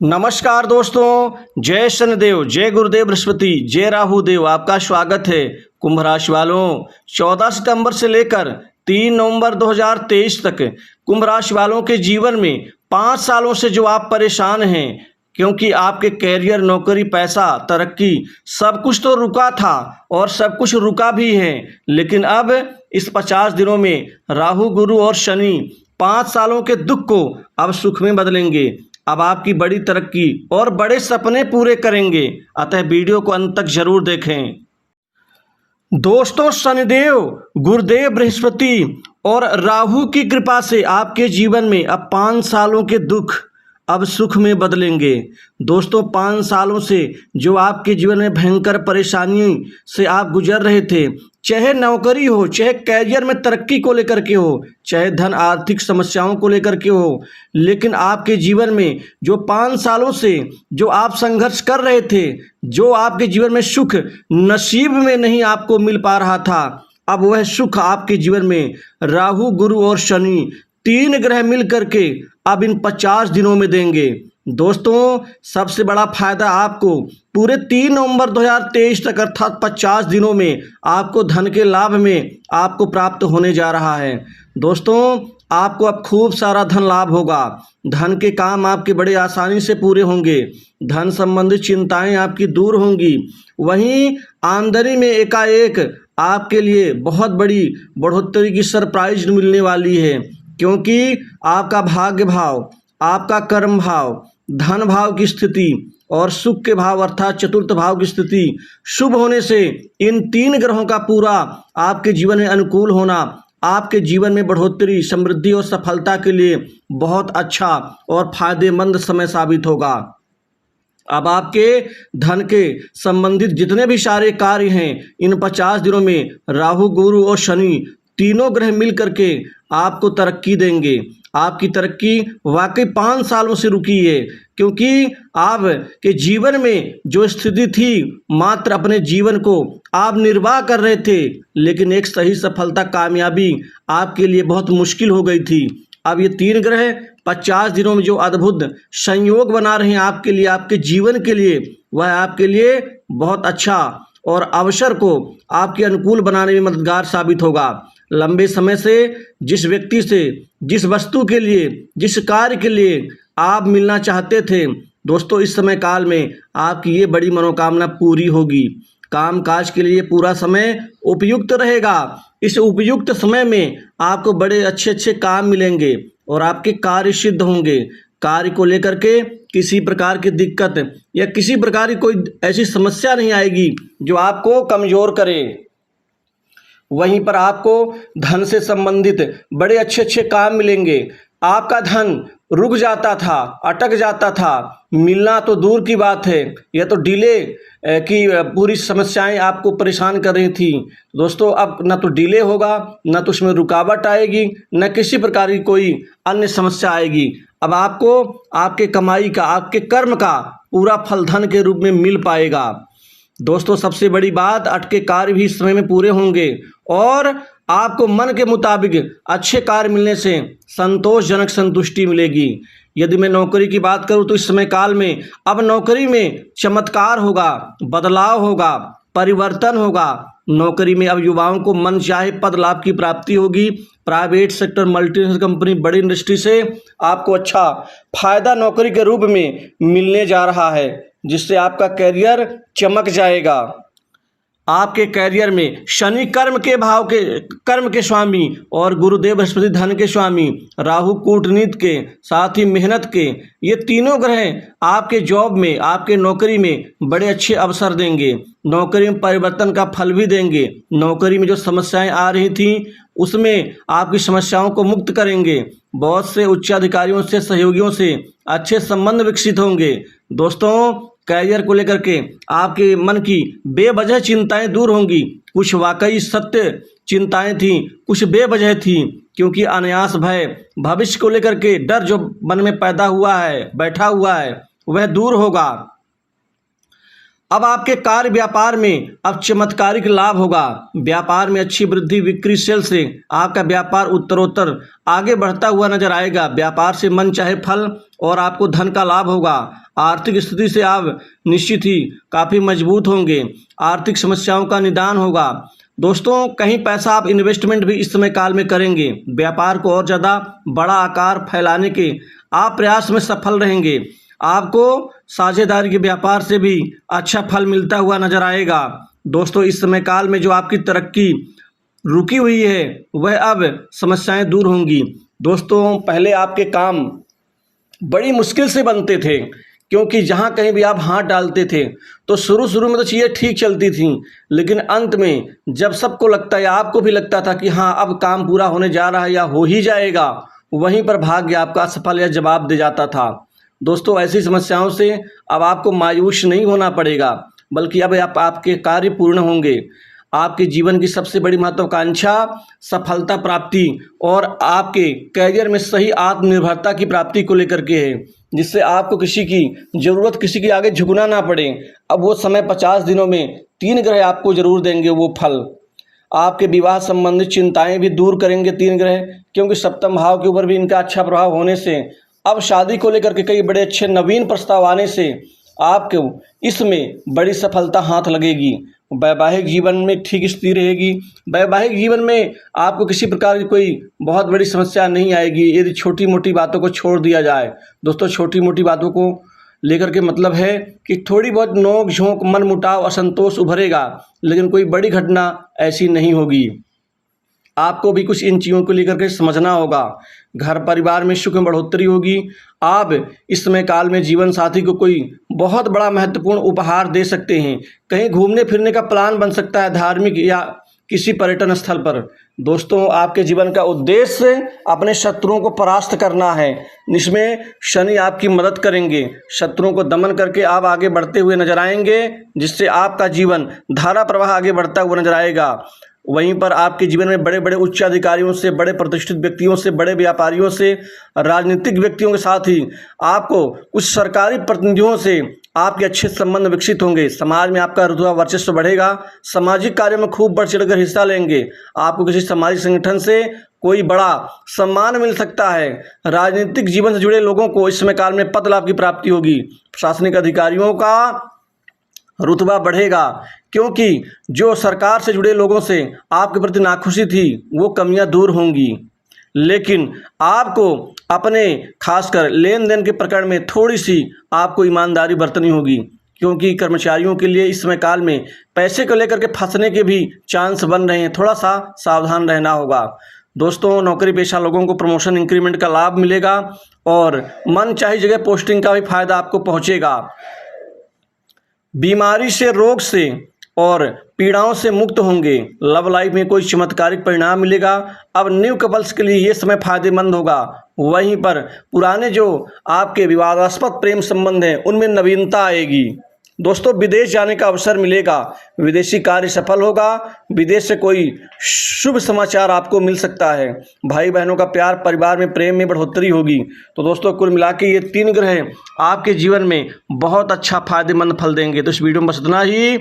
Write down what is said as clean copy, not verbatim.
नमस्कार दोस्तों, जय शनिदेव, जय गुरुदेव बृहस्पति, जय राहु देव। आपका स्वागत है कुंभ राशि वालों। 14 सितंबर से लेकर 3 नवंबर 2023 तक कुंभ राशि वालों के जीवन में 5 सालों से जो आप परेशान हैं, क्योंकि आपके कैरियर, नौकरी, पैसा, तरक्की सब कुछ तो रुका था और सब कुछ रुका भी है। लेकिन अब इस 50 दिनों में राहु, गुरु और शनि 5 सालों के दुख को अब सुख में बदलेंगे। अब आपकी बड़ी तरक्की और बड़े सपने पूरे करेंगे। अतः वीडियो को अंत तक जरूर देखें। दोस्तों, शनिदेव, गुरुदेव बृहस्पति और राहु की कृपा से आपके जीवन में अब 5 सालों के दुख अब सुख में बदलेंगे। दोस्तों, 5 सालों से जो आपके जीवन में भयंकर परेशानी से आप गुजर रहे थे, चाहे नौकरी हो, चाहे कैरियर में तरक्की को लेकर के हो, चाहे धन आर्थिक समस्याओं को लेकर के हो, लेकिन आपके जीवन में जो 5 सालों से जो आप संघर्ष कर रहे थे, जो आपके जीवन में सुख नसीब में नहीं आपको मिल पा रहा था, अब वह सुख आपके जीवन में राहु, गुरु और शनि 3 ग्रह मिल करके अब इन 50 दिनों में देंगे। दोस्तों, सबसे बड़ा फायदा आपको पूरे 3 नवंबर 2023 तक अर्थात 50 दिनों में आपको धन के लाभ में आपको प्राप्त होने जा रहा है। दोस्तों, आपको अब खूब सारा धन लाभ होगा। धन के काम आपके बड़े आसानी से पूरे होंगे। धन संबंधित चिंताएं आपकी दूर होंगी। वहीं आमदनी में एकाएक आपके लिए बहुत बड़ी बढ़ोतरी की सरप्राइज मिलने वाली है, क्योंकि आपका भाग्य भाव, आपका कर्म भाव, धन भाव की स्थिति और सुख के भाव अर्थात चतुर्थ भाव की स्थिति शुभ होने से इन 3 ग्रहों का पूरा आपके जीवन में अनुकूल होना आपके जीवन में बढ़ोतरी, समृद्धि और सफलता के लिए बहुत अच्छा और फायदेमंद समय साबित होगा। अब आपके धन के संबंधित जितने भी सारे कार्य हैं, इन 50 दिनों में राहु, गुरु और शनि तीनों ग्रह मिल करके आपको तरक्की देंगे। आपकी तरक्की वाकई 5 सालों से रुकी है, क्योंकि आपके जीवन में जो स्थिति थी, मात्र अपने जीवन को आप निर्वाह कर रहे थे, लेकिन एक सही सफलता, कामयाबी आपके लिए बहुत मुश्किल हो गई थी। अब ये 3 ग्रह 50 दिनों में जो अद्भुत संयोग बना रहे हैं आपके लिए, आपके जीवन के लिए, वह आपके लिए बहुत अच्छा और अवसर को आपके अनुकूल बनाने में मददगार साबित होगा। लंबे समय से जिस व्यक्ति से, जिस वस्तु के लिए, जिस कार्य के लिए आप मिलना चाहते थे, दोस्तों, इस समय काल में आपकी ये बड़ी मनोकामना पूरी होगी। काम काज के लिए पूरा समय उपयुक्त रहेगा। इस उपयुक्त समय में आपको बड़े अच्छे अच्छे काम मिलेंगे और आपके कार्य सिद्ध होंगे। कार्य को लेकर के किसी प्रकार की दिक्कत या किसी प्रकार की कोई ऐसी समस्या नहीं आएगी जो आपको कमजोर करे। वहीं पर आपको धन से संबंधित बड़े अच्छे अच्छे काम मिलेंगे। आपका धन रुक जाता था, अटक जाता था, मिलना तो दूर की बात है, यह तो डिले की पूरी समस्याएं आपको परेशान कर रही थी। दोस्तों, अब न तो डिले होगा, न तो उसमें रुकावट आएगी, न किसी प्रकार की कोई अन्य समस्या आएगी। अब आपको आपके कमाई का, आपके कर्म का पूरा फल धन के रूप में मिल पाएगा। दोस्तों, सबसे बड़ी बात, अटके कार्य भी इस समय में पूरे होंगे और आपको मन के मुताबिक अच्छे कार्य मिलने से संतोषजनक संतुष्टि मिलेगी। यदि मैं नौकरी की बात करूं तो इस समय काल में अब नौकरी में चमत्कार होगा, बदलाव होगा, परिवर्तन होगा। नौकरी में अब युवाओं को मन चाहे पद लाभ की प्राप्ति होगी। प्राइवेट सेक्टर, मल्टीनेशनल कंपनी, बड़ी इंडस्ट्री से आपको अच्छा फायदा नौकरी के रूप में मिलने जा रहा है, जिससे आपका कैरियर चमक जाएगा। आपके कैरियर में शनि कर्म के स्वामी और गुरुदेव बृहस्पति धन के स्वामी, राहु कूटनीति के, साथ ही मेहनत के, ये तीनों ग्रह आपके जॉब में, आपके नौकरी में बड़े अच्छे अवसर देंगे। नौकरी में परिवर्तन का फल भी देंगे। नौकरी में जो समस्याएं आ रही थी, उसमें आपकी समस्याओं को मुक्त करेंगे। बहुत से उच्च अधिकारियों से, सहयोगियों से अच्छे संबंध विकसित होंगे। दोस्तों, कैरियर को लेकर के आपके मन की बेवजह चिंताएं दूर होंगी। कुछ वाकई सत्य चिंताएं थीं, कुछ बेवजह थीं, क्योंकि अनायास भय, भविष्य को लेकर के डर जो मन में पैदा हुआ है, बैठा हुआ है, वह दूर होगा। अब आपके कार्य व्यापार में अब चमत्कारिक लाभ होगा। व्यापार में अच्छी वृद्धि, बिक्री, सेल से आपका व्यापार उत्तरोत्तर आगे बढ़ता हुआ नजर आएगा। व्यापार से मन चाहे फल और आपको धन का लाभ होगा। आर्थिक स्थिति से आप निश्चित ही काफ़ी मजबूत होंगे। आर्थिक समस्याओं का निदान होगा। दोस्तों, कहीं पैसा आप इन्वेस्टमेंट भी इस समय काल में करेंगे। व्यापार को और ज़्यादा बड़ा आकार फैलाने के आप प्रयास में सफल रहेंगे। आपको साझेदारी के व्यापार से भी अच्छा फल मिलता हुआ नजर आएगा। दोस्तों, इस समय काल में जो आपकी तरक्की रुकी हुई है वह अब समस्याएं दूर होंगी। दोस्तों, पहले आपके काम बड़ी मुश्किल से बनते थे, क्योंकि जहाँ कहीं भी आप हाथ डालते थे तो शुरू में तो चीज़ें ठीक चलती थीं, लेकिन अंत में जब सबको लगता है, आपको भी लगता था कि हाँ अब काम पूरा होने जा रहा है या हो ही जाएगा, वहीं पर भाग्य आपका असफल या जवाब दे जाता था। दोस्तों, ऐसी समस्याओं से अब आपको मायूस नहीं होना पड़ेगा, बल्कि अब आपके कार्य पूर्ण होंगे। आपके जीवन की सबसे बड़ी महत्वाकांक्षा सफलता प्राप्ति और आपके करियर में सही आत्मनिर्भरता की प्राप्ति को लेकर के है, जिससे आपको किसी की ज़रूरत, किसी के आगे झुकना ना पड़े। अब वो समय 50 दिनों में 3 ग्रह आपको ज़रूर देंगे वो फल। आपके विवाह संबंधित चिंताएं भी दूर करेंगे 3 ग्रह, क्योंकि सप्तम भाव के ऊपर भी इनका अच्छा प्रभाव होने से अब शादी को लेकर के कई बड़े अच्छे नवीन प्रस्ताव आने से आपको इसमें बड़ी सफलता हाथ लगेगी। वैवाहिक जीवन में ठीक स्थिति रहेगी। वैवाहिक जीवन में आपको किसी प्रकार की कोई बहुत बड़ी समस्या नहीं आएगी, यदि छोटी मोटी बातों को छोड़ दिया जाए। दोस्तों, छोटी मोटी बातों को लेकर के मतलब है कि थोड़ी बहुत नोक झोंक, मन मुटाव, असंतोष उभरेगा, लेकिन कोई बड़ी घटना ऐसी नहीं होगी। आपको भी कुछ इन चीज़ों को लेकर के समझना होगा। घर परिवार में सुख में बढ़ोतरी होगी। आप इस समय काल में जीवन साथी को कोई बहुत बड़ा महत्वपूर्ण उपहार दे सकते हैं। कहीं घूमने फिरने का प्लान बन सकता है, धार्मिक या किसी पर्यटन स्थल पर। दोस्तों, आपके जीवन का उद्देश्य अपने शत्रुओं को परास्त करना है। इसमें शनि आपकी मदद करेंगे। शत्रुओं को दमन करके आप आगे बढ़ते हुए नजर आएंगे, जिससे आपका जीवन धारा प्रवाह आगे बढ़ता हुआ नजर आएगा। वहीं पर आपके जीवन में बड़े बड़े उच्च अधिकारियों से, बड़े प्रतिष्ठित व्यक्तियों से, बड़े व्यापारियों से, राजनीतिक व्यक्तियों के साथ ही आपको कुछ सरकारी प्रतिनिधियों से आपके अच्छे संबंध विकसित होंगे। समाज में आपका रुतबा वर्चस्व बढ़ेगा। सामाजिक कार्यों में खूब बढ़ चढ़कर हिस्सा लेंगे। आपको किसी सामाजिक संगठन से कोई बड़ा सम्मान मिल सकता है। राजनीतिक जीवन से जुड़े लोगों को इस समय काल में पद लाभ की प्राप्ति होगी। प्रशासनिक अधिकारियों का रुतबा बढ़ेगा, क्योंकि जो सरकार से जुड़े लोगों से आपके प्रति नाखुशी थी वो कमियां दूर होंगी। लेकिन आपको अपने खासकर लेन देन के प्रकरण में थोड़ी सी आपको ईमानदारी बरतनी होगी, क्योंकि कर्मचारियों के लिए इस समय काल में पैसे को लेकर के फंसने के भी चांस बन रहे हैं। थोड़ा सा सावधान रहना होगा। दोस्तों, नौकरी पेशा लोगों को प्रमोशन इंक्रीमेंट का लाभ मिलेगा और मन चाही जगह पोस्टिंग का भी फायदा आपको पहुंचेगा। बीमारी से, रोग से और पीड़ाओं से मुक्त होंगे। लव लाइफ में कोई चमत्कारिक परिणाम मिलेगा। अब न्यू कपल्स के लिए ये समय फायदेमंद होगा। वहीं पर पुराने जो आपके विवादास्पद प्रेम संबंध हैं उनमें नवीनता आएगी। दोस्तों, विदेश जाने का अवसर मिलेगा। विदेशी कार्य सफल होगा। विदेश से कोई शुभ समाचार आपको मिल सकता है। भाई बहनों का प्यार, परिवार में प्रेम में बढ़ोतरी होगी। तो दोस्तों, कुल मिला के ये 3 ग्रह आपके जीवन में बहुत अच्छा फायदेमंद फल देंगे। तो इस वीडियो में बस इतना ही।